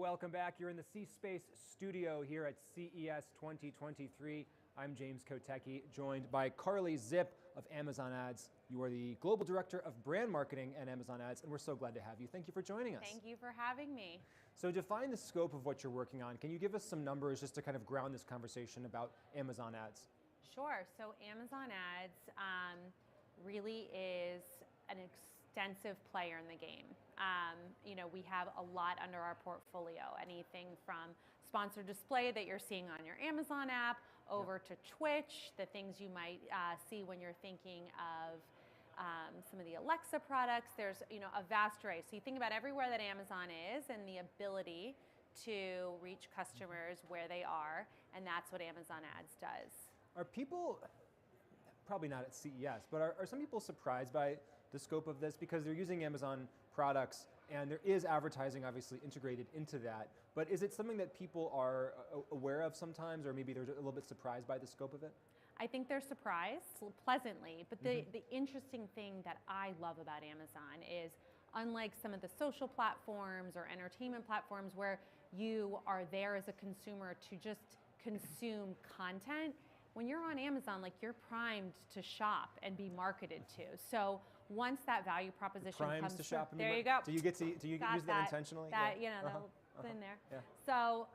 Welcome back. You're in the C-Space studio here at CES 2023. I'm James Kotecki, joined by Carly Zip of Amazon Ads. You are the Global Director of Brand Marketing at Amazon Ads, and we're so glad to have you. Thank you for joining us. Thank you for having me. So define the scope of what you're working on. Can you give us some numbers just to kind of ground this conversation about Amazon Ads? Sure. So Amazon Ads really is an extensive player in the game. We have a lot under our portfolio, anything from sponsored display that you're seeing on your Amazon app, over to Twitch, the things you might see when you're thinking of some of the Alexa products. There's a vast array. So you think about everywhere that Amazon is and the ability to reach customers where they are, and that's what Amazon Ads does. Are people, probably not at CES, but are some people surprised by the scope of this? Because they're using Amazon products and there is advertising obviously integrated into that, but is it something that people are aware of sometimes, or maybe they're a little bit surprised by the scope of it? I think they're surprised pleasantly, but the interesting thing that I love about Amazon is, unlike some of the social platforms or entertainment platforms where you are there as a consumer to just consume content, when you're on Amazon, you're primed to shop and be marketed to. So once that value proposition comes to shop, there you go. Do you use that intentionally? In there. Yeah. So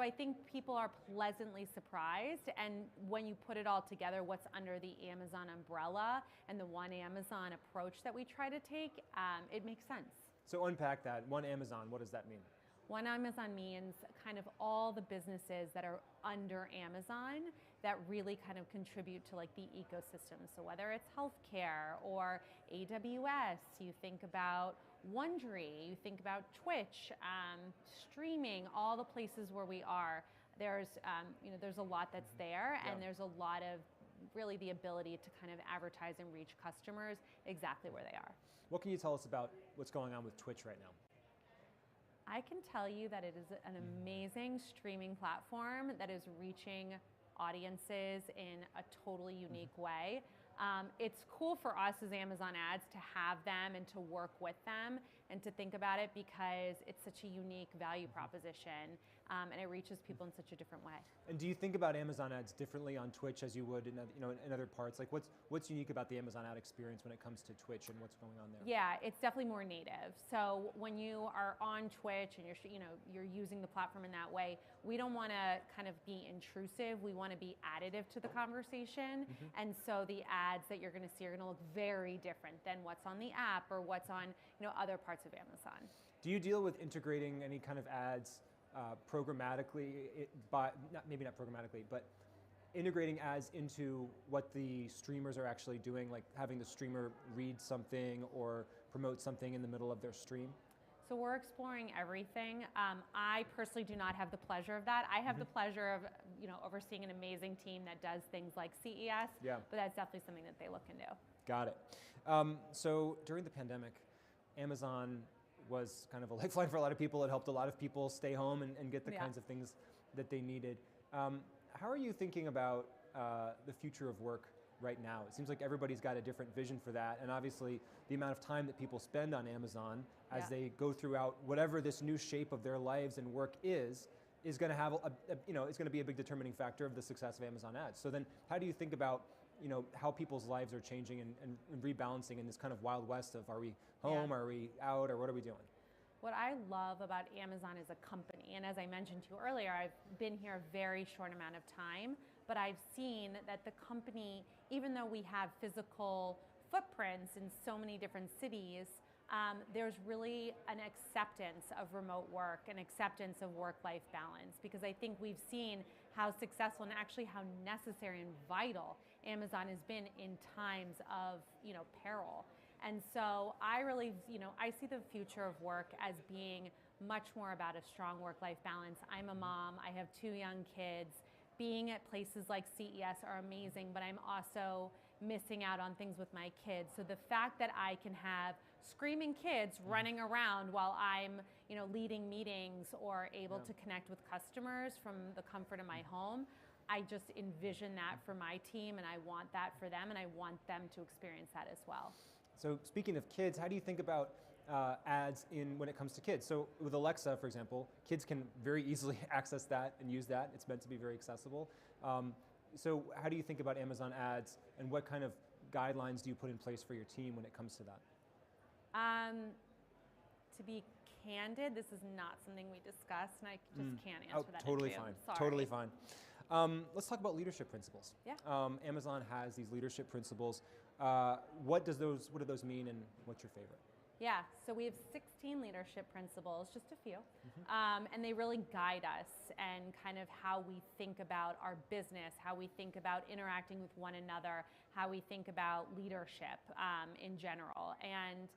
I think people are pleasantly surprised, and when you put it all together, what's under the Amazon umbrella and the One Amazon approach that we try to take, it makes sense. So unpack that. One Amazon, what does that mean? One Amazon means kind of all the businesses that are under Amazon that really kind of contribute to the ecosystem. So whether it's healthcare or AWS, you think about Wondery, you think about Twitch, streaming, all the places where we are. There's there's a lot that's there, and there's a lot of really the ability to kind of advertise and reach customers exactly where they are. What can you tell us about what's going on with Twitch right now? I can tell you that it is an amazing streaming platform that is reaching audiences in a totally unique way. It's cool for us as Amazon Ads to have them and to work with them and to think about it, because it's such a unique value proposition, and it reaches people in such a different way. And do you think about Amazon Ads differently on Twitch as you would in other parts? What's unique about the Amazon Ad experience when it comes to Twitch and what's going on there? Yeah, it's definitely more native. So when you are on Twitch and you're using the platform in that way, we don't want to kind of be intrusive. We want to be additive to the conversation, and so the ads that you're going to see are going to look very different than what's on the app or what's on other parts of Amazon. Do you deal with integrating any kind of ads programmatically, maybe not programmatically, but integrating ads into what the streamers are actually doing, like having the streamer read something or promote something in the middle of their stream? So we're exploring everything. I personally do not have the pleasure of that. I have the pleasure of overseeing an amazing team that does things like CES, but that's definitely something that they look into. Got it. So during the pandemic, Amazon was kind of a lifeline for a lot of people. It helped a lot of people stay home and get the kinds of things that they needed. How are you thinking about the future of work right now? It seems like everybody's got a different vision for that, and obviously the amount of time that people spend on Amazon as they go throughout whatever this new shape of their lives and work is going to have it's going to be a big determining factor of the success of Amazon Ads. So then how do you think about how people's lives are changing and rebalancing in this kind of wild west of, are we home, are we out, or what are we doing? What I love about Amazon as a company, and as I mentioned to you earlier, I've been here a very short amount of time, but I've seen that the company, even though we have physical footprints in so many different cities, there's really an acceptance of remote work, an acceptance of work-life balance, because I think we've seen how successful and actually how necessary and vital Amazon has been in times of peril. And so I really, I see the future of work as being much more about a strong work-life balance. I'm a mom, I have 2 young kids. Being at places like CES are amazing, but I'm also missing out on things with my kids. So the fact that I can have screaming kids running around while I'm, leading meetings or able to connect with customers from the comfort of my home, I just envision that for my team, and I want that for them, and I want them to experience that as well. So speaking of kids, how do you think about ads in when it comes to kids. So with Alexa, for example, kids can very easily access that and use that. It's meant to be very accessible. So how do you think about Amazon ads, and what kind of guidelines do you put in place for your team when it comes to that? To be candid, this is not something we discussed, and I just can't answer that. Totally in fine. Sorry. Totally fine. Let's talk about leadership principles. Yeah. Amazon has these leadership principles. What do those mean, and what's your favorite? Yeah, so we have 16 leadership principles, just a few, and they really guide us and kind of how we think about our business, how we think about interacting with one another, how we think about leadership in general. And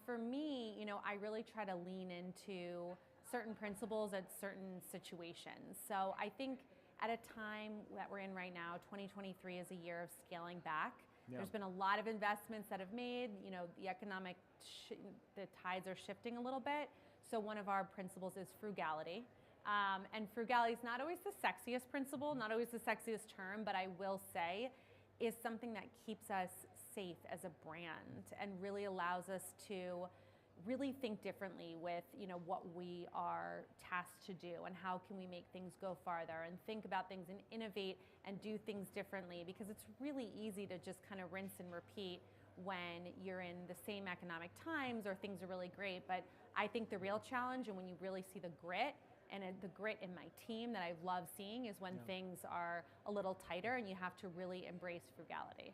for me, I really try to lean into certain principles at certain situations. So I think at a time that we're in right now, 2023 is a year of scaling back. Yeah. There's been a lot of investments that have made, the economic, the tides are shifting a little bit. So one of our principles is frugality. And frugality is not always the sexiest principle, not always the sexiest term, but I will say is something that keeps us safe as a brand and really allows us to really think differently with what we are tasked to do, and how can we make things go farther and think about things and innovate and do things differently, because it's really easy to just kind of rinse and repeat when you're in the same economic times or things are really great. But I think the real challenge, and when you really see the grit, and the grit in my team that I love seeing, is when things are a little tighter and you have to really embrace frugality.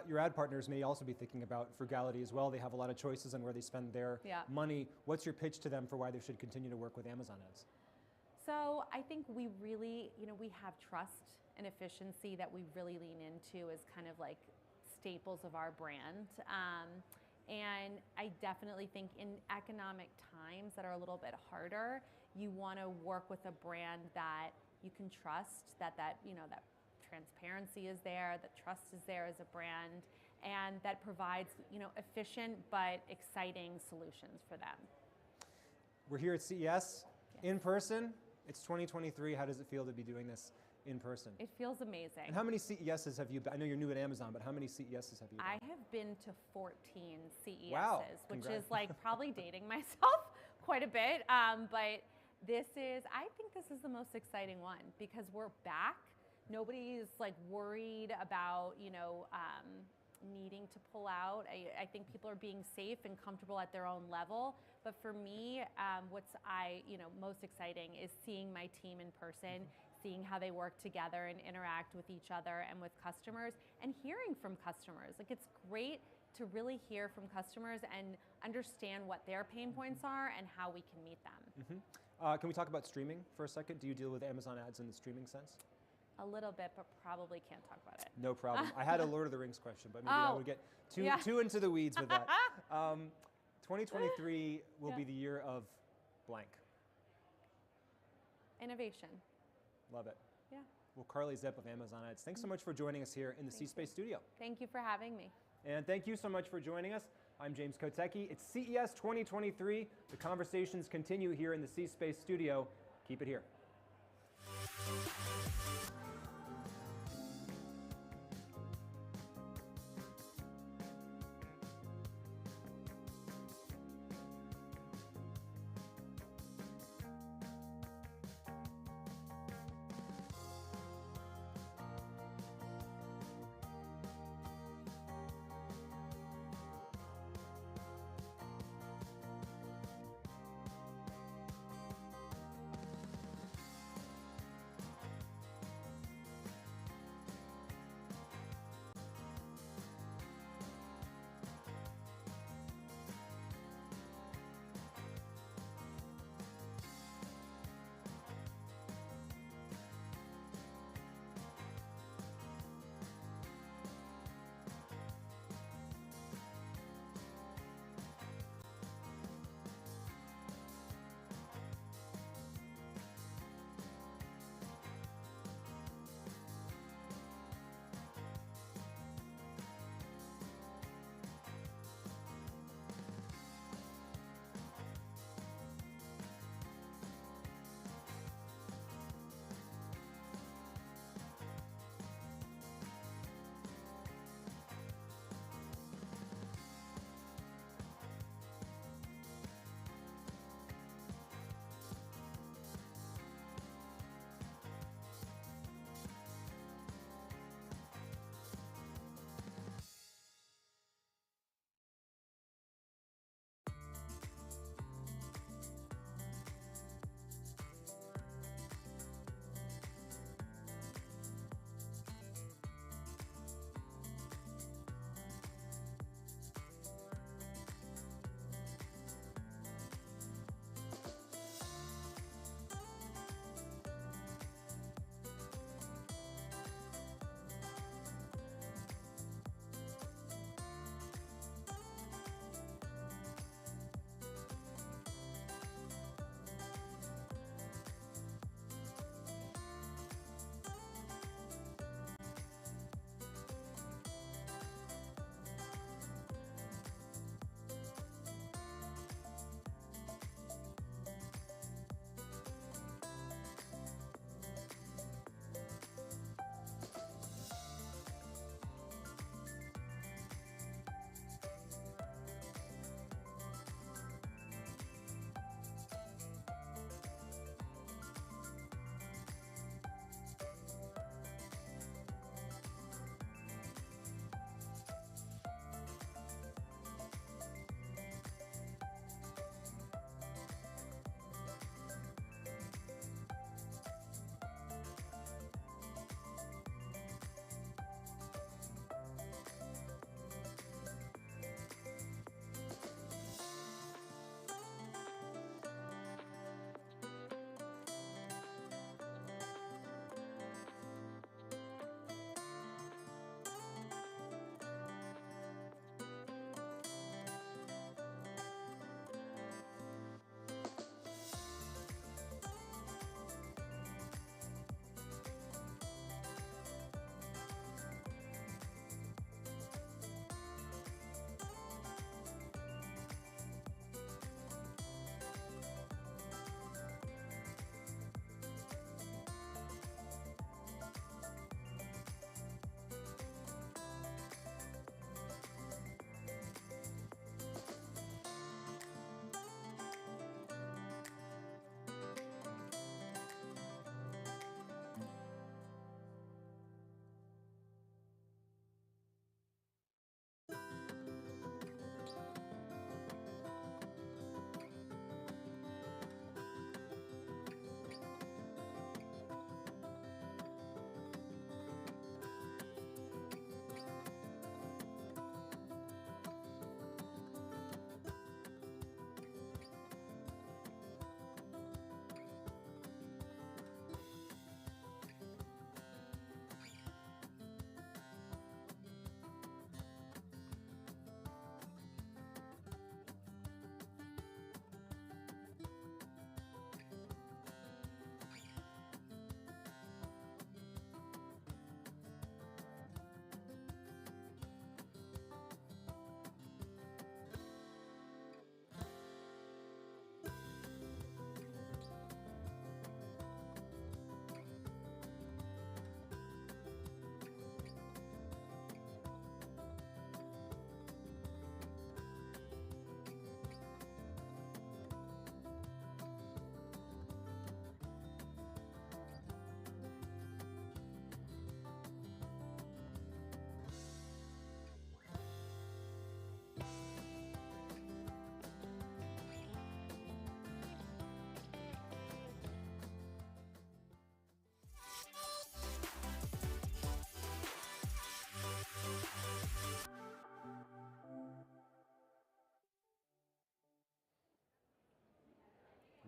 Your ad partners may also be thinking about frugality as well. They have a lot of choices on where they spend their money. What's your pitch to them for why they should continue to work with Amazon ads? So I think we really, we have trust and efficiency that we really lean into as kind of like staples of our brand. And I definitely think in economic times that are a little bit harder, you want to work with a brand that you can trust, that transparency is there, that trust is there as a brand, and that provides efficient but exciting solutions for them. We're here at CES in person. It's 2023. How does it feel to be doing this in person? It feels amazing. And how many CESs have you been? I know you're new at Amazon, but how many CESs have you been? I have been to 14 CESs, wow. Which is like probably dating myself quite a bit. But I think this is the most exciting one because we're back. Nobody's like worried about, needing to pull out. I think people are being safe and comfortable at their own level. But for me, what's most exciting is seeing my team in person, seeing how they work together and interact with each other and with customers, and hearing from customers. Like, it's great to really hear from customers and understand what their pain points are and how we can meet them. Can we talk about streaming for a second? Do you deal with Amazon ads in the streaming sense? A little bit, but probably can't talk about it. No problem. I had a Lord of the Rings question, but maybe I would get too into the weeds with that. 2023 will be the year of blank. Innovation. Love it. Yeah. Well, Carly Zepp of Amazon Ads, thanks so much for joining us here in the C-Space studio. Thank you for having me. And thank you so much for joining us. I'm James Kotecki. It's CES 2023. The conversations continue here in the C-Space studio. Keep it here.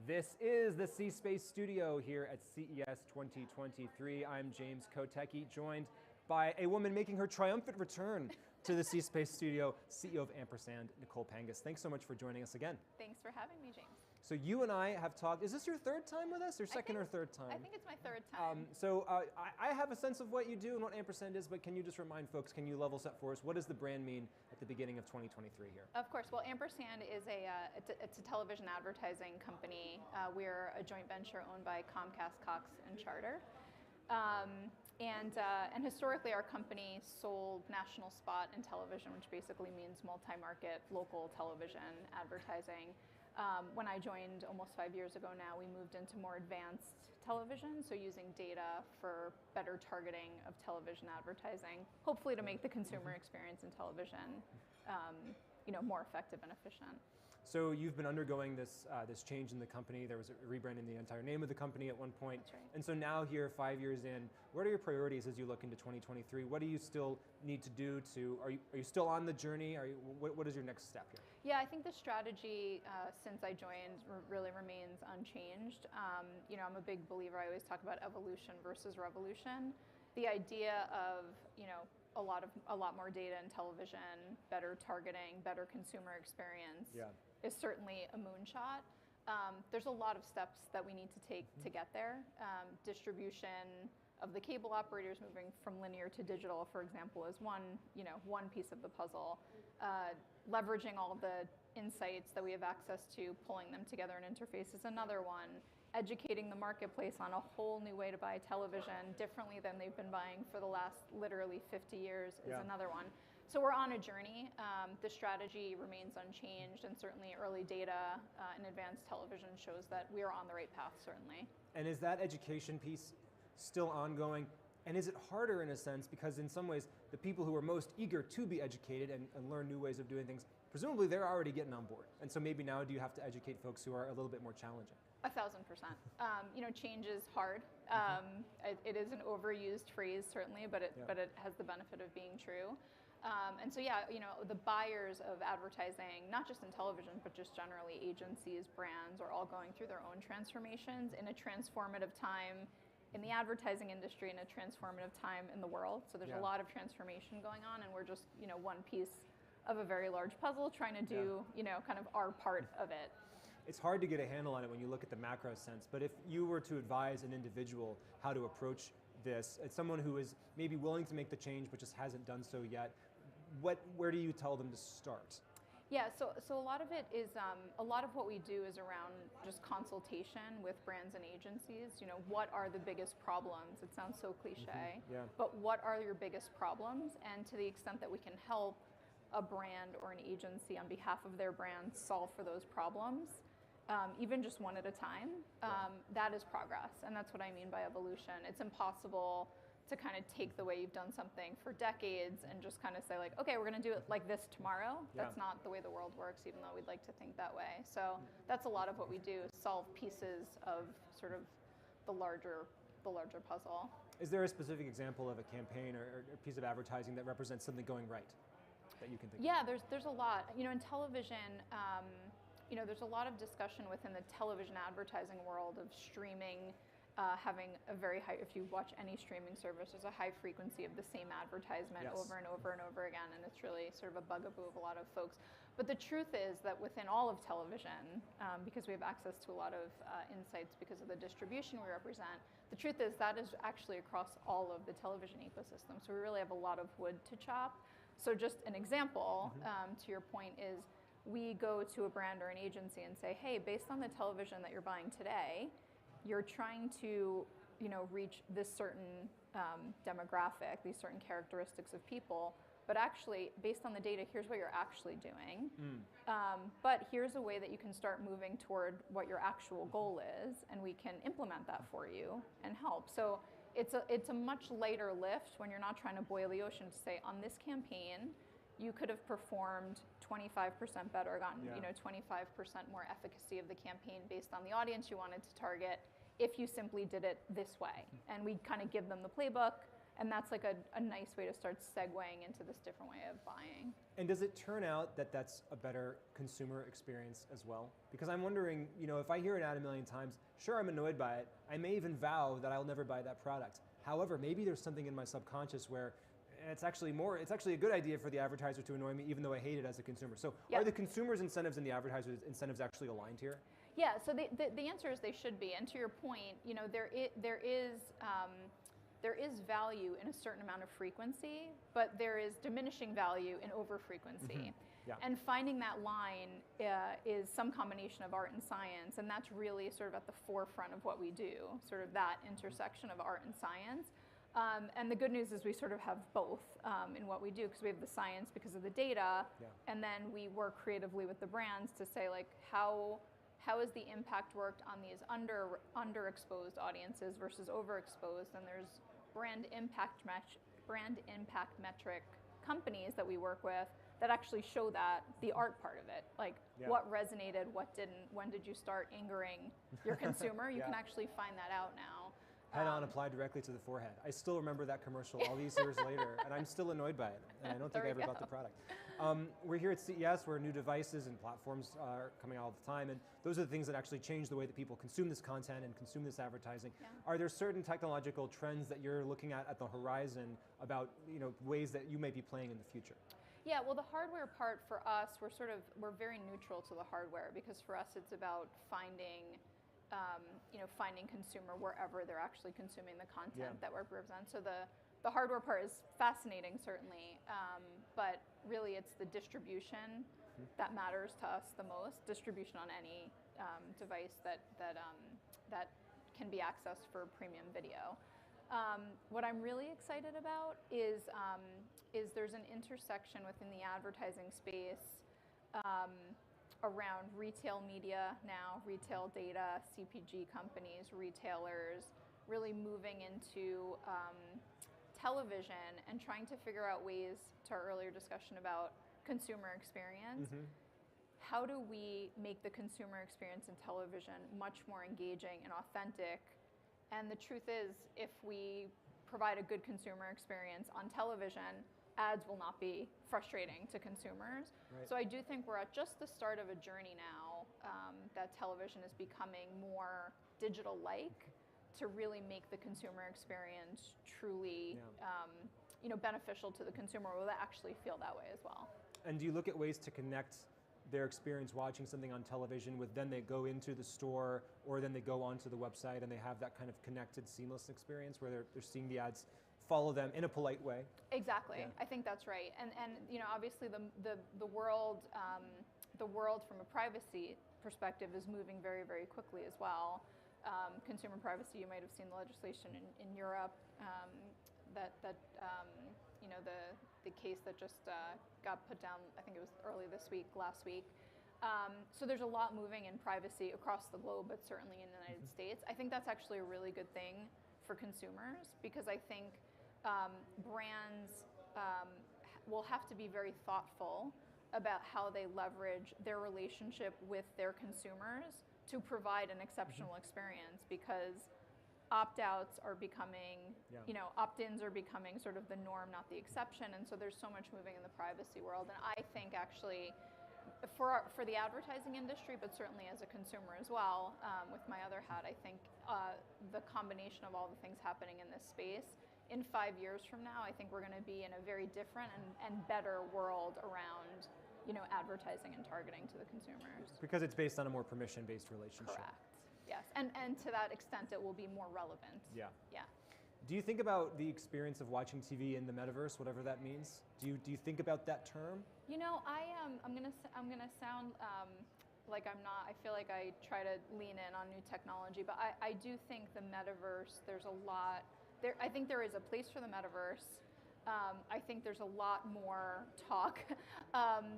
This is the C-Space studio here at CES 2023. I'm James Kotecki, joined by a woman making her triumphant return to the C-Space studio, CEO of Ampersand, Nicole Pangus. Thanks so much for joining us again. Thanks for having me, James. So you and I have talked, is this your third time with us, or second or third time? I think it's my third time. I have a sense of what you do and what Ampersand is, but can you just remind folks, can you level set for us, what does the brand mean at the beginning of 2023 here? Of course. Well, Ampersand is it's a television advertising company. We're a joint venture owned by Comcast, Cox, and Charter. And historically, our company sold national spot and television, which basically means multi-market local television advertising. When I joined almost 5 years ago now, we moved into more advanced television, so using data for better targeting of television advertising, hopefully to make the consumer experience in television more effective and efficient. So you've been undergoing this change in the company. There was a rebranding the entire name of the company at one point. That's right. And so now here, 5 years in, what are your priorities as you look into 2023? What do you still need to do are you still on the journey? What is your next step here? Yeah, I think the strategy since I joined really remains unchanged. I'm a big believer, I always talk about evolution versus revolution. The idea of, a lot more data in television, better targeting, better consumer experience is certainly a moonshot. There's a lot of steps that we need to take to get there. Distribution of the cable operators moving from linear to digital, for example, is one piece of the puzzle. Leveraging all the insights that we have access to, pulling them together in interface is another one. Educating the marketplace on a whole new way to buy television differently than they've been buying for the last literally 50 years is another one. So we're on a journey. The strategy remains unchanged, and certainly early data in advanced television shows that we are on the right path, certainly. And is that education piece still ongoing? And is it harder in a sense, because in some ways, the people who are most eager to be educated and learn new ways of doing things, presumably they're already getting on board. And so maybe now do you have to educate folks who are a little bit more challenging? 1,000%. Change is hard. It is an overused phrase, certainly, but it has the benefit of being true. The buyers of advertising, not just in television, but just generally agencies, brands, are all going through their own transformations in a transformative time in the advertising industry, in a transformative time in the world. So there's a lot of transformation going on, and we're just, one piece of a very large puzzle trying to do, kind of our part of it. It's hard to get a handle on it when you look at the macro sense, but if you were to advise an individual how to approach this, as someone who is maybe willing to make the change but just hasn't done so yet, where do you tell them to start? Yeah, so a lot of it is, a lot of what we do is around just consultation with brands and agencies. What are the biggest problems? It sounds so cliche, but what are your biggest problems? And to the extent that we can help a brand or an agency on behalf of their brand solve for those problems, even just one at a time, that is progress. And that's what I mean by evolution. It's impossible to kind of take the way you've done something for decades and just kind of say like, okay, we're going to do it like this tomorrow. That's not the way the world works, even though we'd like to think that way. So that's a lot of what we do, solve pieces of sort of the larger puzzle. Is there a specific example of a campaign or a piece of advertising that represents something going right that you can think of? Yeah, there's a lot. In television, there's a lot of discussion within the television advertising world of streaming having a very high, if you watch any streaming service, there's a high frequency of the same advertisement over and over and over again, and it's really sort of a bugaboo of a lot of folks. But the truth is that within all of television, because we have access to a lot of insights because of the distribution we represent, the truth is that is actually across all of the television ecosystem. So we really have a lot of wood to chop. So just an example, to your point, is we go to a brand or an agency and say, hey, based on the television that you're buying today, you're trying to, reach this certain demographic, these certain characteristics of people, but actually, based on the data, here's what you're actually doing. But here's a way that you can start moving toward what your actual goal is, and we can implement that for you and help. So it's a much lighter lift when you're not trying to boil the ocean to say, on this campaign, you could have performed 25% better, gotten 25% more efficacy of the campaign based on the audience you wanted to target if you simply did it this way. And we kind of give them the playbook, And that's like a nice way to start segueing into this different way of buying. And does it turn out that that's a better consumer experience as well? Because I'm wondering, if I hear an ad a million times, sure, I'm annoyed by it. I may even vow that I'll never buy that product. However, maybe there's something in my subconscious where it's actually a good idea for the advertiser to annoy me, even though I hate it as a consumer. So are the consumer's incentives and the advertiser's incentives actually aligned here? Yeah, so the answer is they should be. And to your point, there is value in a certain amount of frequency, but there is diminishing value in over frequency. Yeah. And finding that line is some combination of art and science, and that's really sort of at the forefront of what we do, sort of that intersection of art and science. And the good news is we sort of have both in what we do, because we have the science because of the data, and then we work creatively with the brands to say, like, how has the impact worked on these underexposed audiences versus overexposed? And there's brand impact metric companies that we work with that actually show that, the art part of it, like what resonated, what didn't, when did you start angering your consumer? You can actually find that out now. Head on, applied directly to the forehead. I still remember that commercial all these years later, and I'm still annoyed by it, and I don't think I ever bought the product. We're here at CES, where new devices and platforms are coming out all the time, and those are the things that actually change the way that people consume this content and consume this advertising. Yeah. Are there certain technological trends that you're looking at the horizon about ways that you may be playing in the future? Yeah, well, the hardware part for us, we're very neutral to the hardware, because for us it's about finding consumer wherever they're actually consuming the content that we represent. So the hardware part is fascinating, certainly, but really it's the distribution that matters to us the most. Distribution on any device that can be accessed for premium video. What I'm really excited about is there's an intersection within the advertising space around retail media now, retail data, CPG companies, retailers, really moving into television and trying to figure out ways, to our earlier discussion about consumer experience, how do we make the consumer experience in television much more engaging and authentic? And the truth is, if we provide a good consumer experience on television, ads will not be frustrating to consumers. Right. So I do think we're at just the start of a journey now that television is becoming more digital-like to really make the consumer experience truly beneficial to the consumer, will they actually feel that way as well. And do you look at ways to connect their experience watching something on television with then they go into the store, or then they go onto the website and they have that kind of connected, seamless experience where they're seeing the ads follow them in a polite way? Exactly. Yeah. I think that's right. And obviously the world from a privacy perspective is moving very, very quickly as well. Consumer privacy, you might have seen the legislation in Europe the case that just got put down, I think it was last week. So there's a lot moving in privacy across the globe, but certainly in the United States. I think that's actually a really good thing for consumers, because I think brands will have to be very thoughtful about how they leverage their relationship with their consumers to provide an exceptional experience, because opt-outs are becoming, opt-ins are becoming sort of the norm, not the exception, and so there's so much moving in the privacy world. And I think actually, for the advertising industry, but certainly as a consumer as well, with my other hat, I think the combination of all the things happening in this space, in 5 years from now, I think we're going to be in a very different and better world around advertising and targeting to the consumers. Because it's based on a more permission-based relationship. Correct. Yes, and to that extent, it will be more relevant. Yeah. Yeah. Do you think about the experience of watching TV in the metaverse, whatever that means? Do you think about that term? I'm gonna sound like I'm not. I feel like I try to lean in on new technology, but I do think the metaverse. There's a lot there. I think there is a place for the metaverse. I think there's a lot more talk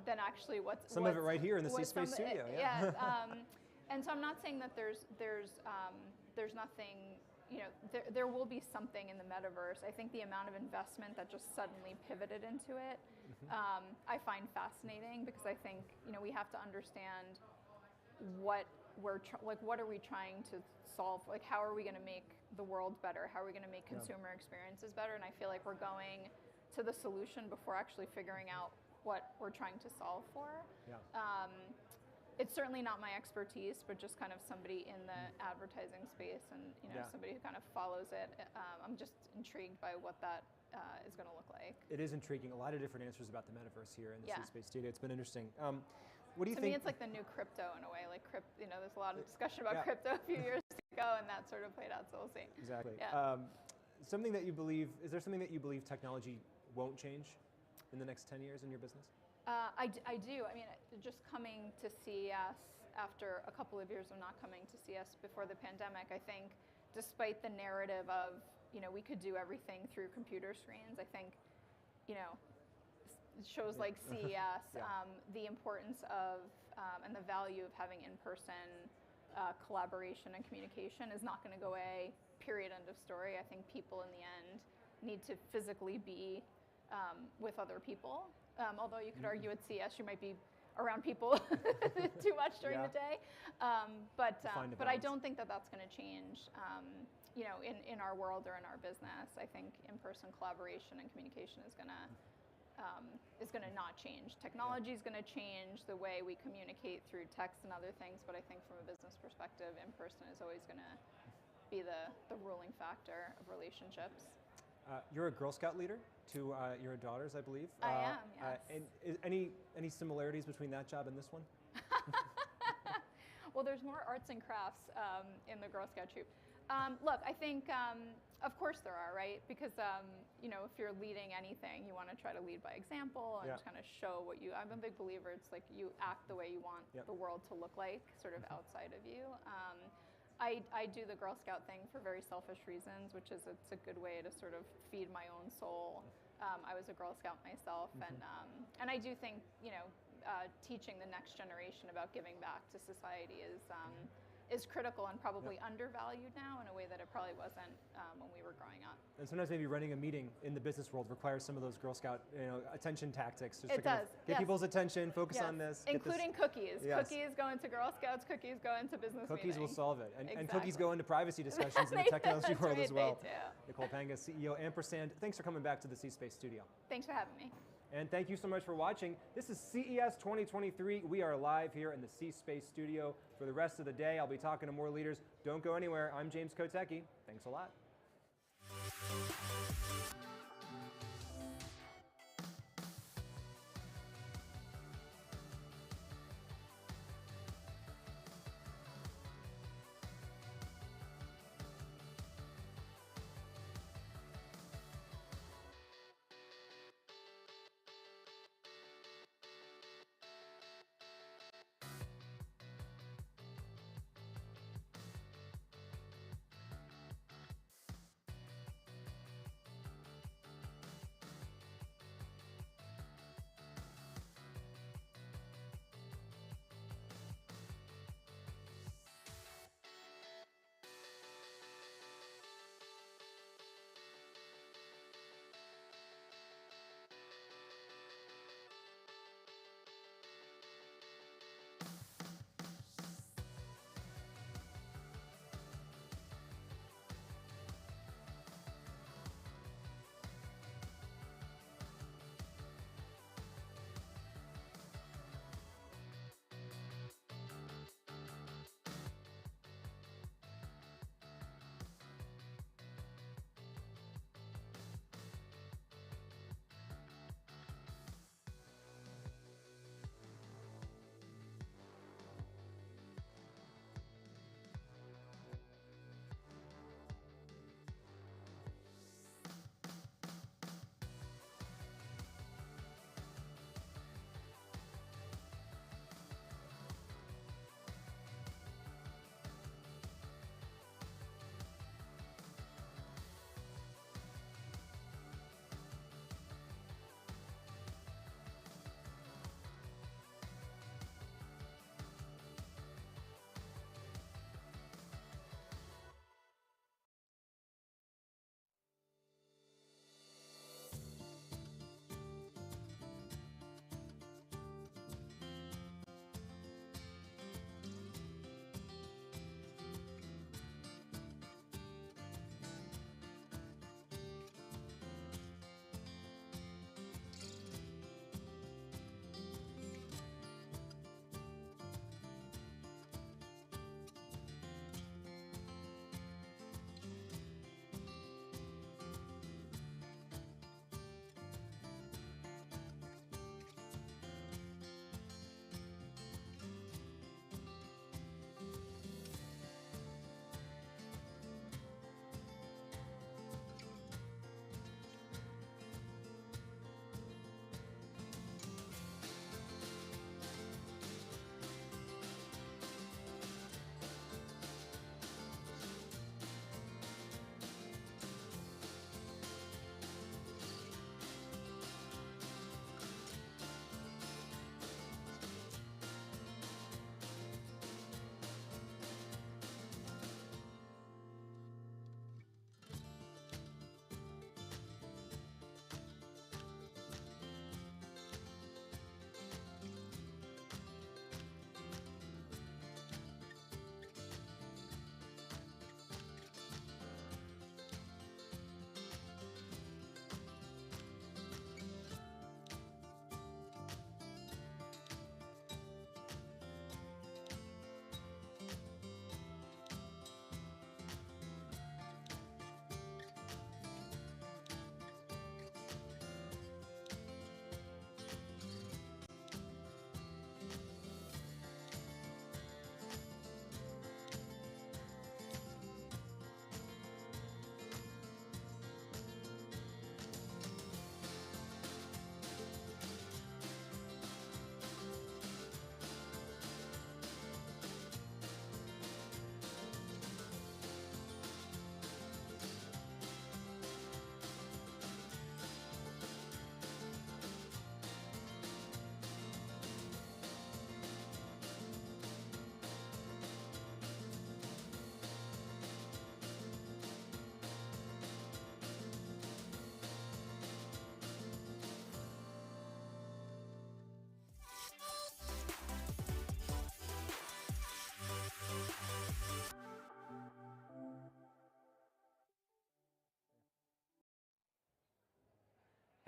than actually what's some of it right here in the C Space studio. Yeah. And so I'm not saying that there's nothing. There will be something in the metaverse. I think the amount of investment that just suddenly pivoted into it, I find fascinating, because I think we have to understand what what are we trying to solve? Like, how are we going to make the world better? How are we going to make consumer experiences better? And I feel like we're going to the solution before actually figuring out what we're trying to solve for. Yeah. It's certainly not my expertise, but just kind of somebody in the advertising space and somebody who kind of follows it. I'm just intrigued by what that is going to look like. It is intriguing. A lot of different answers about the metaverse here in the C-Space studio. It's been interesting. What do you think? To me, it's like the new crypto in a way. Like there's a lot of discussion about crypto a few years ago, and that sort of played out. So we'll see. Exactly. Yeah. Something that you believe? Is there something that you believe technology won't change in the next 10 years in your business? I do. I mean, just coming to CES after a couple of years of not coming to CES before the pandemic, I think, despite the narrative of we could do everything through computer screens, I think, shows like CES, the importance of and the value of having in-person collaboration and communication is not going to go away, period, end of story. I think people in the end need to physically be with other people. Although you could argue at CES you might be around people too much during the day. But I don't think that that's going to change in our world or in our business. I think in-person collaboration and communication is going to not change. Technology is going to change the way we communicate through text and other things, but I think from a business perspective, in-person is always going to be the ruling factor of relationships. You're a Girl Scout leader to your daughters, I believe. I am, yes. And any similarities between that job and this one? Well, there's more arts and crafts in the Girl Scout troop. Look, I think, of course there are, right? Because, if you're leading anything, you want to try to lead by example and just kind of show what I'm a big believer. It's like you act the way you want the world to look like, sort of outside of you. I do the Girl Scout thing for very selfish reasons, which is it's a good way to sort of feed my own soul. I was a Girl Scout myself, and I do think teaching the next generation about giving back to society is critical and probably undervalued now in a way that it probably wasn't when we were growing up. And sometimes maybe running a meeting in the business world requires some of those Girl Scout attention tactics. Just it does. Get people's attention, focus on this. Including cookies. Yes. Cookies go into Girl Scouts, cookies go into business Cookies meetings. will solve it. And Exactly. cookies go into privacy discussions in the technology world as well. They do. Nicole Panga, CEO, Ampersand, thanks for coming back to the C-Space studio. Thanks for having me. And thank you so much for watching. This is CES 2023. We are live here in the C-Space studio for the rest of the day. I'll be talking to more leaders. Don't go anywhere. I'm James Kotecki. Thanks a lot.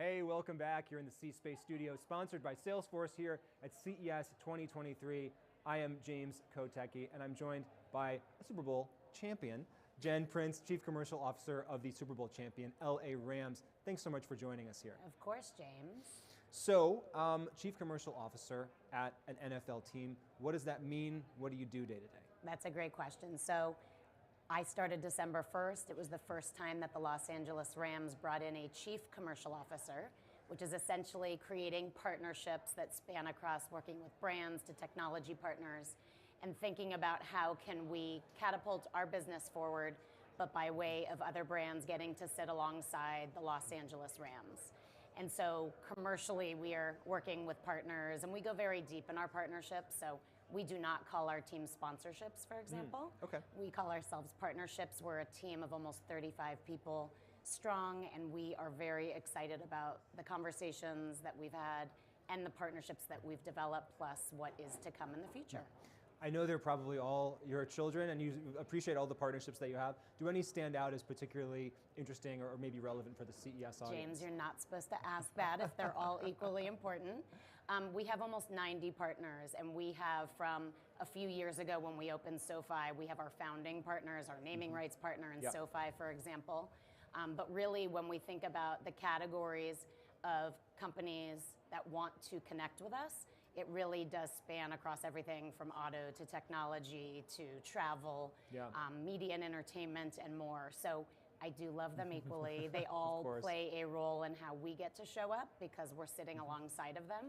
Hey, welcome back. You're in the C-Space studio, sponsored by Salesforce here at CES 2023. I am James Kotecki, and I'm joined by a Super Bowl champion, Jen Prince, Chief Commercial Officer of the Super Bowl champion, LA Rams. Thanks so much for joining us here. Of course, James. So, Chief Commercial Officer at an NFL team, what does that mean? What do you do day to day? That's a great question. So, I started December 1st. It was the first time that the Los Angeles Rams brought in a chief commercial officer, which is essentially creating partnerships that span across working with brands to technology partners and thinking about how can we catapult our business forward, but by way of other brands getting to sit alongside the Los Angeles Rams. And so commercially, we are working with partners, and we go very deep in our partnerships. So we do not call our team sponsorships, for example. Okay. We call ourselves partnerships. We're a team of almost 35 people strong, and we are very excited about the conversations that we've had and the partnerships that we've developed, plus what is to come in the future. I know they're probably all your children, and you appreciate all the partnerships that you have. Do any stand out as particularly interesting or maybe relevant for the CES audience? James, you're not supposed to ask that if they're all equally important. We have almost 90 partners, and we have, from a few years ago when we opened SoFi, we have our founding partners, our naming rights partner in SoFi, for example. But really, when we think about the categories of companies that want to connect with us, it really does span across everything from auto to technology to travel, media and entertainment, and more. So I do love them equally. They all play a role in how we get to show up because we're sitting alongside of them.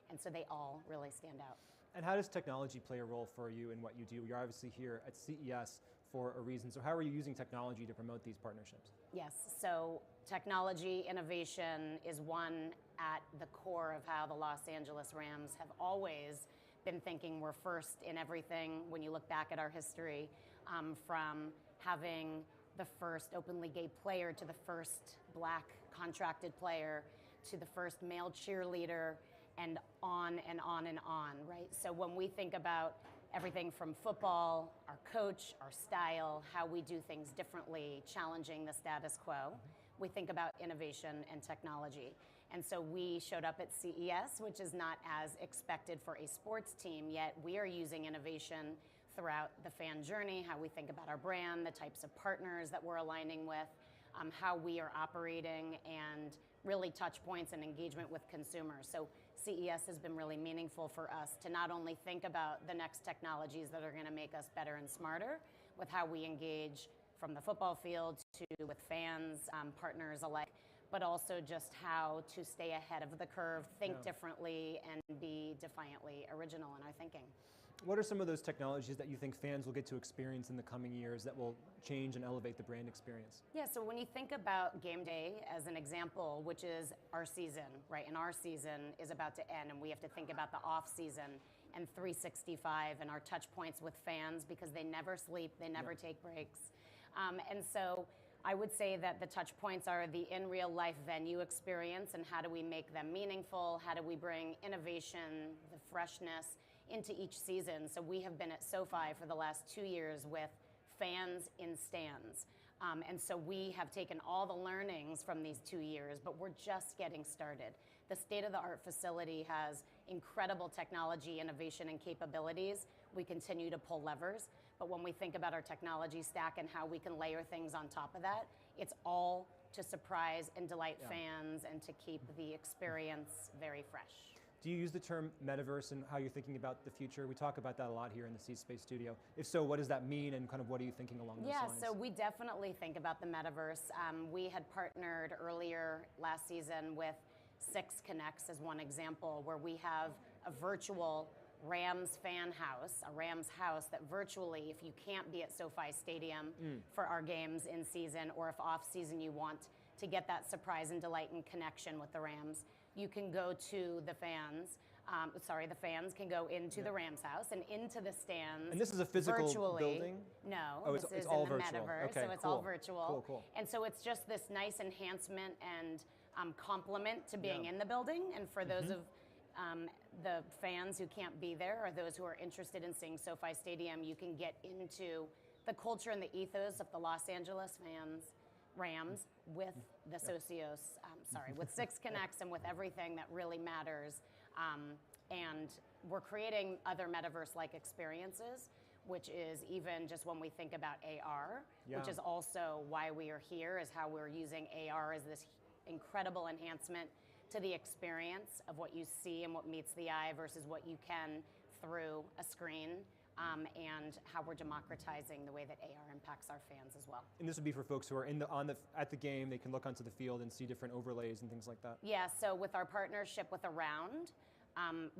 And so they all really stand out. And how does technology play a role for you in what you do? You're obviously here at CES for a reason. So how are you using technology to promote these partnerships? Yes, so technology innovation is one at the core of how the Los Angeles Rams have always been thinking we're first in everything. When you look back at our history, from having the first openly gay player to the first Black contracted player to the first male cheerleader, and on and on and on, right? So when we think about everything from football, our coach, our style, how we do things differently, challenging the status quo, we think about innovation and technology. And so we showed up at CES, which is not as expected for a sports team, yet we are using innovation throughout the fan journey, how we think about our brand, the types of partners that we're aligning with, how we are operating, and really touch points and engagement with consumers. So CES has been really meaningful for us to not only think about the next technologies that are going to make us better and smarter with how we engage from the football field to with fans, partners alike, but also just how to stay ahead of the curve, think differently, and be defiantly original in our thinking. What are some of those technologies that you think fans will get to experience in the coming years that will change and elevate the brand experience? Yeah, so when you think about game day as an example, which is our season, right? And our season is about to end, and we have to think about the off season and 365 and our touch points with fans because they never sleep, they never take breaks. And so I would say that the touch points are the in real life venue experience and how do we make them meaningful? How do we bring innovation, the freshness into each season? So we have been at SoFi for the last 2 years with fans in stands. And so we have taken all the learnings from these 2 years, but we're just getting started. The state-of-the-art facility has incredible technology, innovation, and capabilities. We continue to pull levers, but when we think about our technology stack and how we can layer things on top of that, it's all to surprise and delight fans and to keep the experience very fresh. Do you use the term metaverse and how you're thinking about the future? We talk about that a lot here in the C-Space studio. If so, what does that mean and kind of what are you thinking along those lines? Yeah, so we definitely think about the metaverse. We had partnered earlier last season with 6 Connects as one example, where we have a virtual Rams fan house, a Rams house that virtually, if you can't be at SoFi Stadium for our games in season, or if off season you want to get that surprise and delight and connection with the Rams, you can go to the fans. The fans can go into the Rams house and into the stands. And this is a physical building? No, oh, this it's is all in the virtual. metaverse, Okay, so it's cool. all virtual. Cool. And so it's just this nice enhancement and complement to being in the building. And for those of the fans who can't be there or those who are interested in seeing SoFi Stadium, you can get into the culture and the ethos of the Los Angeles fans, Rams with the with Six Connects and with everything that really matters. And we're creating other metaverse-like experiences, which is even just when we think about AR, which is also why we are here, is how we're using AR as this incredible enhancement to the experience of what you see and what meets the eye versus what you can through a screen, and how we're democratizing the way that AR impacts our fans as well. And this would be for folks who are at the game, they can look onto the field and see different overlays and things like that. Yeah, so with our partnership with Around,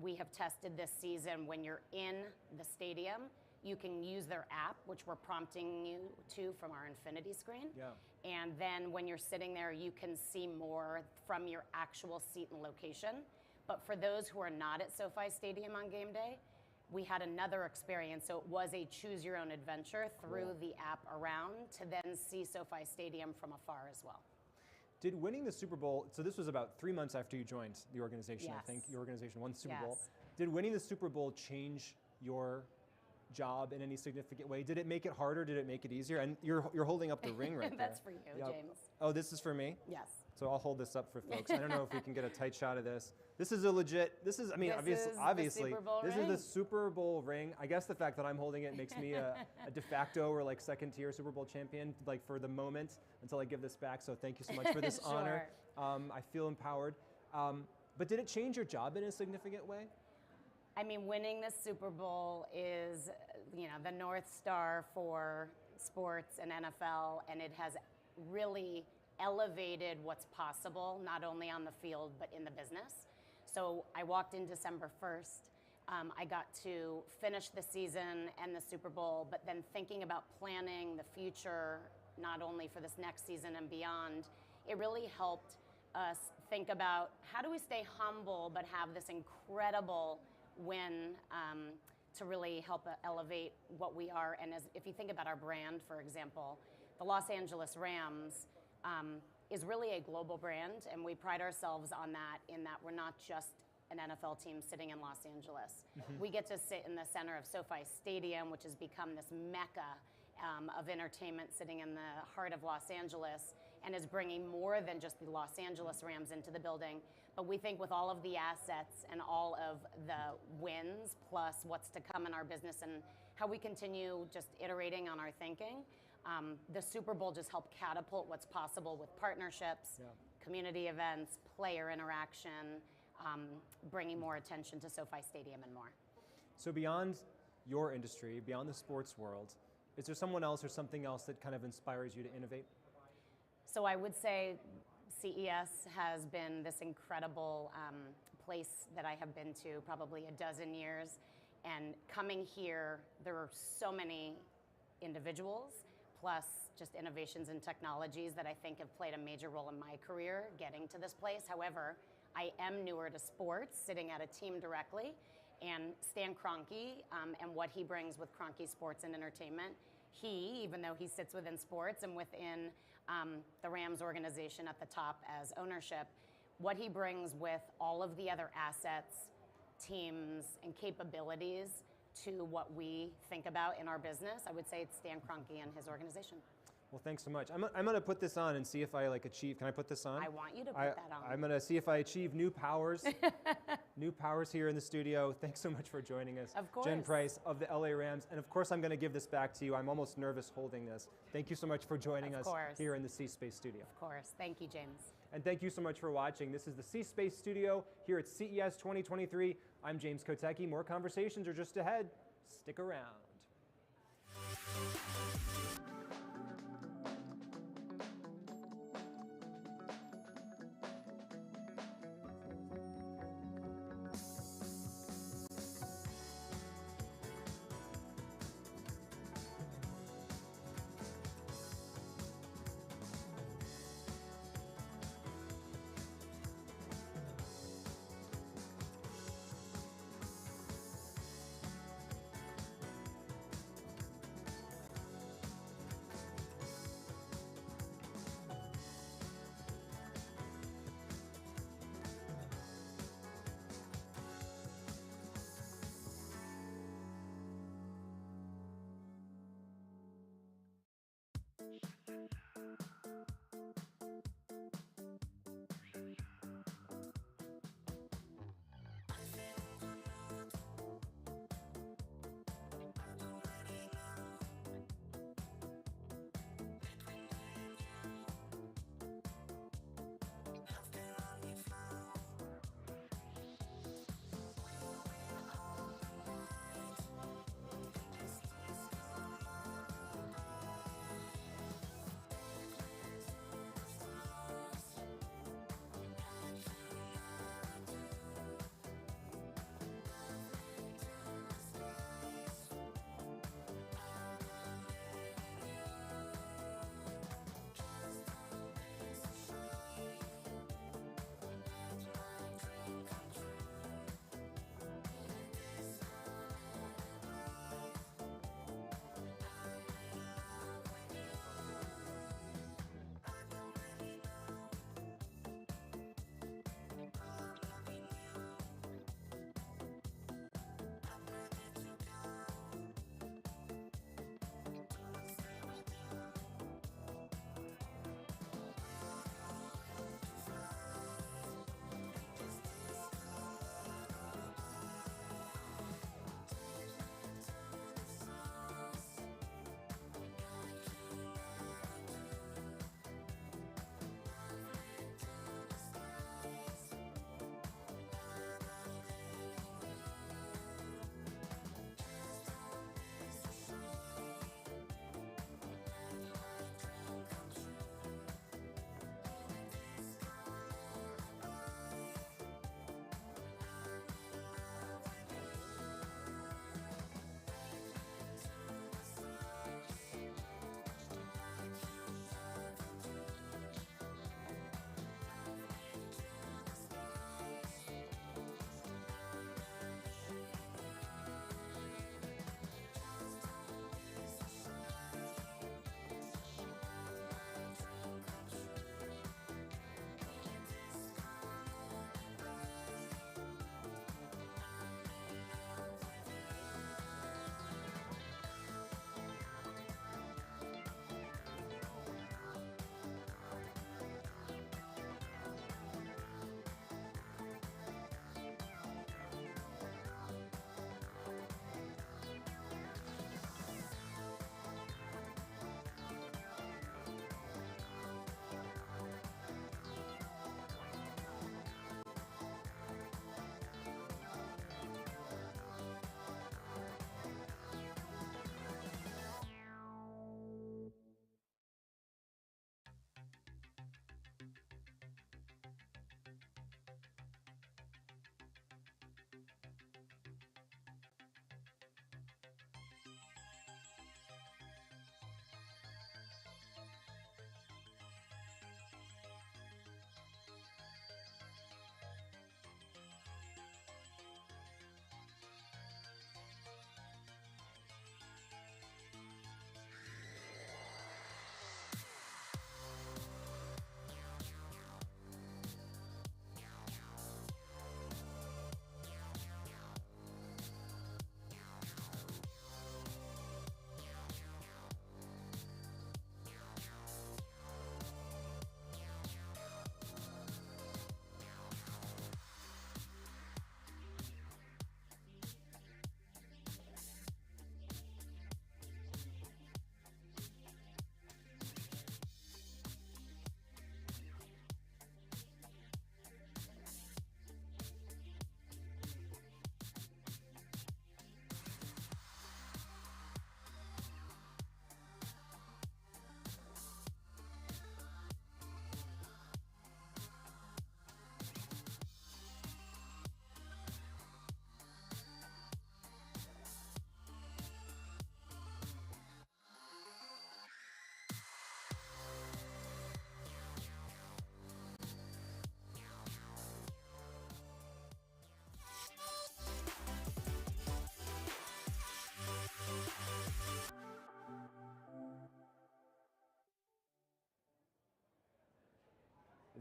we have tested this season when you're in the stadium, you can use their app, which we're prompting you to from our infinity screen. Yeah. And then when you're sitting there, you can see more from your actual seat and location. But for those who are not at SoFi Stadium on game day, we had another experience. So it was a choose your own adventure through the app Around to then see SoFi Stadium from afar as well. Did winning the Super Bowl, so this was about 3 months after you joined the organization, I think. Your organization won the Super Bowl. Did winning the Super Bowl change your job in any significant way? Did it make it harder? Did it make it easier? And you're holding up the ring right there. That's for you, James. Oh, this is for me? Yes. So I'll hold this up for folks. I don't know if we can get a tight shot of this. This is a legit, obviously, this is the Super Bowl ring. I guess the fact that I'm holding it makes me a de facto or like second tier Super Bowl champion, like for the moment until I give this back. So thank you so much for this honor. I feel empowered. But did it change your job in a significant way? I mean, winning the Super Bowl is, the North Star for sports and NFL, and it has really elevated what's possible, not only on the field, but in the business. So I walked in December 1st. I got to finish the season and the Super Bowl, but then thinking about planning the future, not only for this next season and beyond, it really helped us think about how do we stay humble, but have this incredible win to really help elevate what we are. And if you think about our brand, for example, the Los Angeles Rams is really a global brand, and we pride ourselves on that in that we're not just an NFL team sitting in Los Angeles. We get to sit in the center of SoFi Stadium, which has become this mecca of entertainment sitting in the heart of Los Angeles, and is bringing more than just the Los Angeles Rams into the building. But we think with all of the assets and all of the wins, plus what's to come in our business and how we continue just iterating on our thinking, the Super Bowl just helped catapult what's possible with partnerships, community events, player interaction, bringing more attention to SoFi Stadium and more. So beyond your industry, beyond the sports world, is there someone else or something else that kind of inspires you to innovate? So I would say CES has been this incredible place that I have been to probably a dozen years. And coming here, there are so many individuals, plus just innovations and technologies that I think have played a major role in my career getting to this place. However, I am newer to sports, sitting at a team directly, and Stan Kroenke and what he brings with Kroenke Sports and Entertainment. He, even though he sits within sports and within the Rams organization at the top as ownership, what he brings with all of the other assets, teams, and capabilities to what we think about in our business, I would say it's Stan Kroenke and his organization. Well, thanks so much. I'm going to put this on and see if I achieve. Can I put this on? I want you to put that on. I'm going to see if I achieve new powers. New powers here in the studio. Thanks so much for joining us. Of course. Jen Price of the LA Rams. And of course, I'm going to give this back to you. I'm almost nervous holding this. Thank you so much for joining us here in the C-Space studio. Of course. Thank you, James. And thank you so much for watching. This is the C-Space studio here at CES 2023. I'm James Kotecki. More conversations are just ahead. Stick around.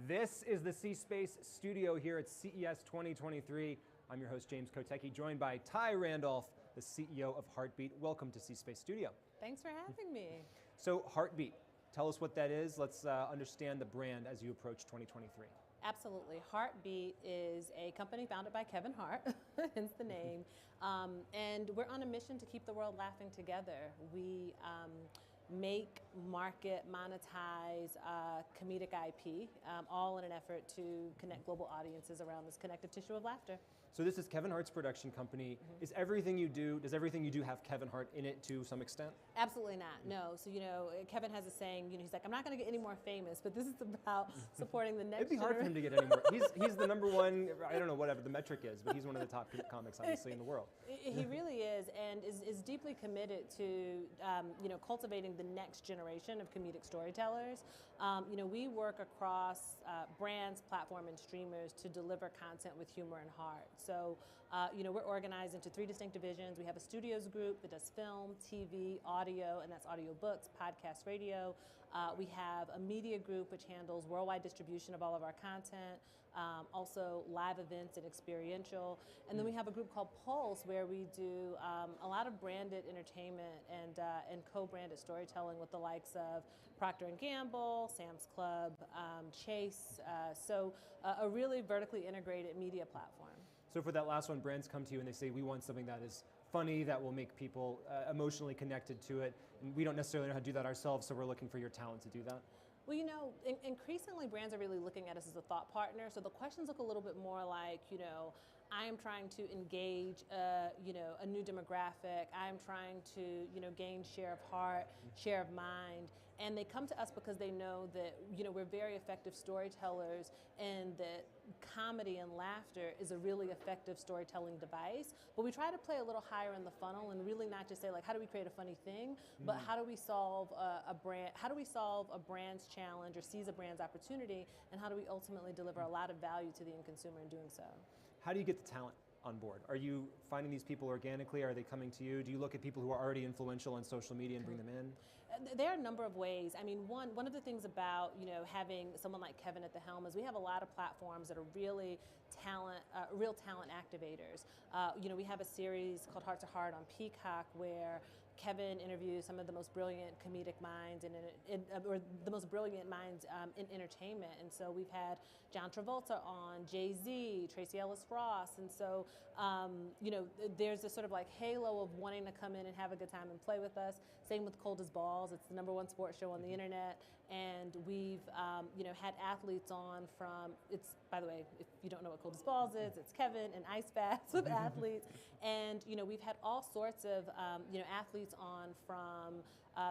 This is the C-Space studio here at CES 2023. I'm your host, James Kotecki, joined by Ty Randolph, the CEO of Heartbeat. Welcome to C-Space Studio. Thanks for having me. So Heartbeat, tell us what that is. Let's understand the brand as you approach 2023. Absolutely. Heartbeat is a company founded by Kevin Hart, hence the name. And we're on a mission to keep the world laughing together. We make, market, monetize comedic IP, all in an effort to connect global audiences around this connective tissue of laughter. So this is Kevin Hart's production company. Is everything you do, does everything you do have Kevin Hart in it to some extent? Absolutely not, no. So, Kevin has a saying, he's like, I'm not gonna get any more famous, but this is about supporting the next It'd be hard for him to get any more. He's the number one, I don't know, whatever the metric is, but he's one of the top comics, obviously, in the world. He really is, and is deeply committed to, cultivating the next generation of comedic storytellers. We work across brands, platform, and streamers to deliver content with humor and heart. So, we're organized into 3 distinct divisions. We have a studios group that does film, TV, audio, and that's audiobooks, podcast, radio. We have a media group which handles worldwide distribution of all of our content, also live events and experiential. And then we have a group called Pulse where we do a lot of branded entertainment and co-branded storytelling with the likes of Procter & Gamble, Sam's Club, Chase. So a really vertically integrated media platform. So for that last one, brands come to you and they say, we want something that is funny, that will make people emotionally connected to it. And we don't necessarily know how to do that ourselves, so we're looking for your talent to do that. Well, increasingly brands are really looking at us as a thought partner. So the questions look a little bit more like, I am trying to engage, a new demographic. I am trying to, gain share of heart, share of mind. And they come to us because they know that, we're very effective storytellers and that comedy and laughter is a really effective storytelling device. But we try to play a little higher in the funnel and really not just say like, how do we create a funny thing, but how do we solve a brand's challenge or seize a brand's opportunity, and how do we ultimately deliver a lot of value to the end consumer in doing so? How do you get the talent on board? Are you finding these people organically? Are they coming to you? Do you look at people who are already influential on social media and bring them in? There are a number of ways. I mean, one of the things about having someone like Kevin at the helm is we have a lot of platforms that are really real talent activators. We have a series called Heart to Heart on Peacock where Kevin interviews some of the most brilliant comedic minds or the most brilliant minds in entertainment. And so we've had John Travolta on, Jay-Z, Tracee Ellis Ross. And so, there's this sort of like halo of wanting to come in and have a good time and play with us. Same with Cold as Balls. It's the #1 sports show on the internet. And we've, had athletes on by the way, if you don't know what Cold as Balls is, it's Kevin and ice baths with athletes. And, we've had all sorts of, athletes on from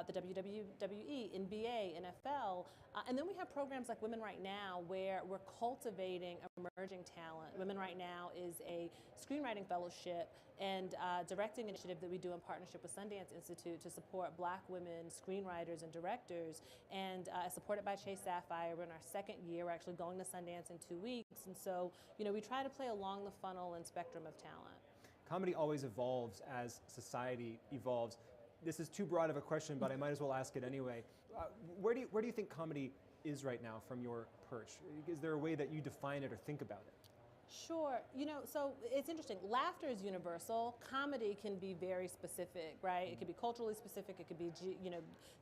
the WWE, NBA, NFL. And then we have programs like Women Right Now where we're cultivating emerging talent. Women Right Now is a screenwriting fellowship and directing initiative that we do in partnership with Sundance Institute to support Black women screenwriters and directors. And supported by Chase Sapphire. We're in our 2nd year. We're actually going to Sundance in 2 weeks. And so, we try to play along the funnel and spectrum of talent. Comedy always evolves as society evolves. This is too broad of a question, but I might as well ask it anyway. Where do you think comedy is right now from your perch? Is there a way that you define it or think about it? Sure. So it's interesting. Laughter is universal. Comedy can be very specific, right? It could be culturally specific. It could be,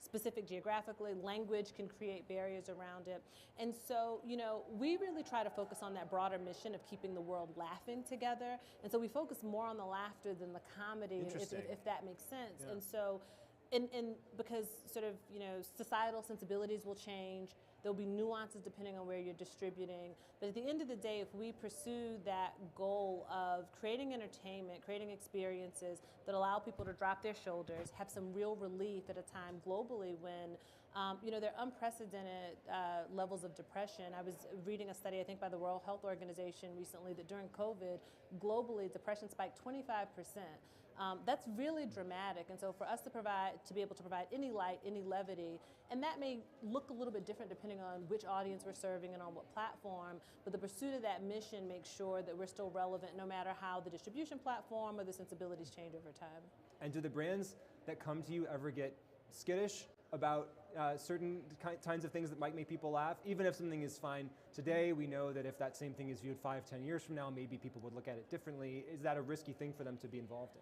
specific geographically. Language can create barriers around it. And so, we really try to focus on that broader mission of keeping the world laughing together. And so we focus more on the laughter than the comedy, if that makes sense. Yeah. And so, and because sort of, societal sensibilities will change. There'll be nuances depending on where you're distributing. But at the end of the day, if we pursue that goal of creating entertainment, creating experiences that allow people to drop their shoulders, have some real relief at a time globally when, there are unprecedented levels of depression. I was reading a study, I think, by the World Health Organization recently that during COVID, globally, depression spiked 25%. That's really dramatic. And so for us to be able to provide any light, any levity, and that may look a little bit different depending on which audience we're serving and on what platform, but the pursuit of that mission makes sure that we're still relevant no matter how the distribution platform or the sensibilities change over time. And do the brands that come to you ever get skittish about certain kinds of things that might make people laugh? Even if something is fine today, we know that if that same thing is viewed 5, 10 years from now, maybe people would look at it differently. Is that a risky thing for them to be involved in?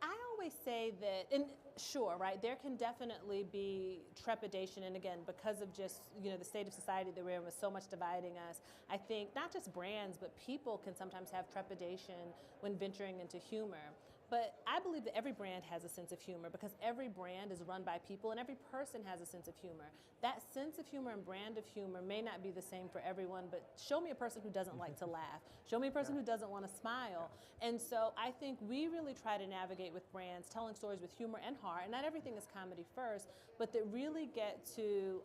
I always say that, and sure, right, there can definitely be trepidation, and again, because of just, the state of society that we're in with so much dividing us, I think not just brands, but people can sometimes have trepidation when venturing into humor. But I believe that every brand has a sense of humor because every brand is run by people and every person has a sense of humor. That sense of humor and brand of humor may not be the same for everyone, but show me a person who doesn't like to laugh. Show me a person who doesn't want to smile. And so I think we really try to navigate with brands, telling stories with humor and heart. And not everything is comedy first, but that really get to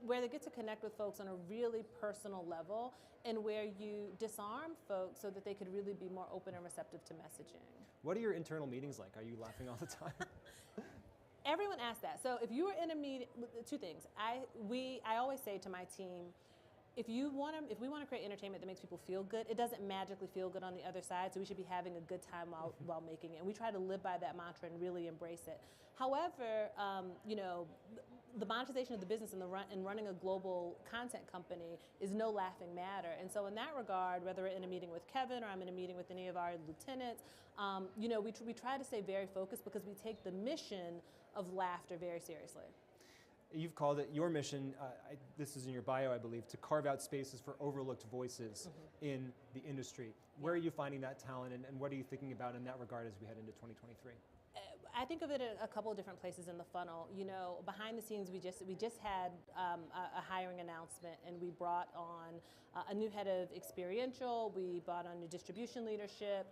where they get to connect with folks on a really personal level and where you disarm folks so that they could really be more open and receptive to messaging. What are your internal meetings like? Are you laughing all the time? Everyone asks that. So if you were in a meeting, two things. I always say to my team, if we want to create entertainment that makes people feel good, it doesn't magically feel good on the other side, so we should be having a good time while making it. And we try to live by that mantra and really embrace it. However, the monetization of the business and running a global content company is no laughing matter. And so in that regard, whether we're in a meeting with Kevin or I'm in a meeting with any of our lieutenants, we try to stay very focused because we take the mission of laughter very seriously. You've called it your mission, this is in your bio, I believe, to carve out spaces for overlooked voices in the industry. Where are you finding that talent and what are you thinking about in that regard as we head into 2023? I think of it at a couple of different places in the funnel. Behind the scenes, we just had a hiring announcement, and we brought on a new head of experiential. We brought on new distribution leadership,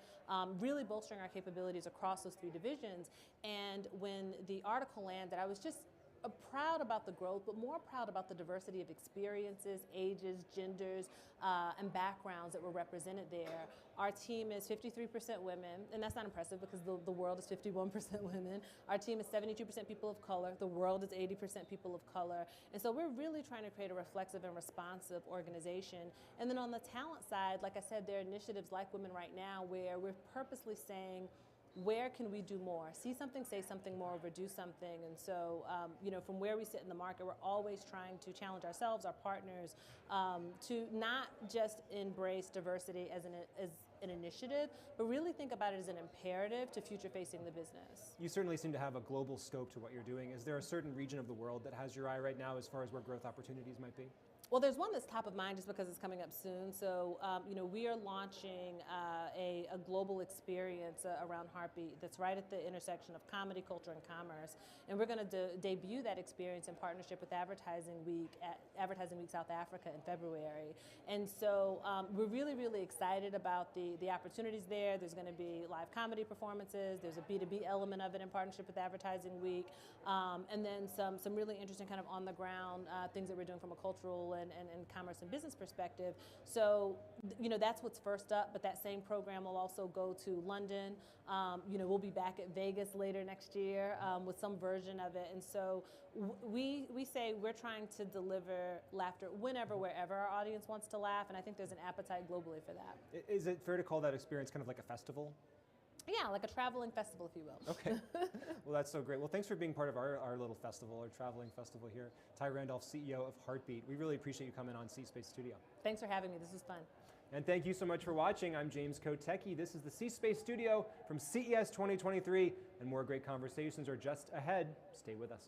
really bolstering our capabilities across those 3 divisions. And when the article landed, I was just proud about the growth, but more proud about the diversity of experiences, ages, genders, and backgrounds that were represented there. Our team is 53% women, and that's not impressive because the world is 51% women. Our team is 72% people of color. The world is 80% people of color. And so we're really trying to create a reflexive and responsive organization. And then on the talent side, like I said, there are initiatives like Women Right Now where we're purposely saying, where can we do more? See something, say something more, or do something. And so, from where we sit in the market, we're always trying to challenge ourselves, our partners, to not just embrace diversity as an initiative, but really think about it as an imperative to future-facing the business. You certainly seem to have a global scope to what you're doing. Is there a certain region of the world that has your eye right now as far as where growth opportunities might be? Well, there's one that's top of mind just because it's coming up soon. So, we are launching a global experience around Heartbeat that's right at the intersection of comedy, culture, and commerce. And we're going to debut that experience in partnership with Advertising Week at Advertising Week South Africa in February. And so we're really, really excited about the opportunities there. There's going to be live comedy performances. There's a B2B element of it in partnership with Advertising Week. And then some really interesting kind of on-the-ground things that we're doing from a cultural and commerce and business perspective. So, that's what's first up, but that same program will also go to London. We'll be back at Vegas later next year with some version of it. And so we say we're trying to deliver laughter whenever, wherever our audience wants to laugh, and I think there's an appetite globally for that. Is it fair to call that experience kind of like a festival? Yeah, like a traveling festival, if you will. Okay. Well, that's so great. Well, thanks for being part of our little festival, our traveling festival here. Ty Randolph, CEO of Heartbeat. We really appreciate you coming on C-Space Studio. Thanks for having me. This was fun. And thank you so much for watching. I'm James Kotecki. This is the C-Space Studio from CES 2023, and more great conversations are just ahead. Stay with us.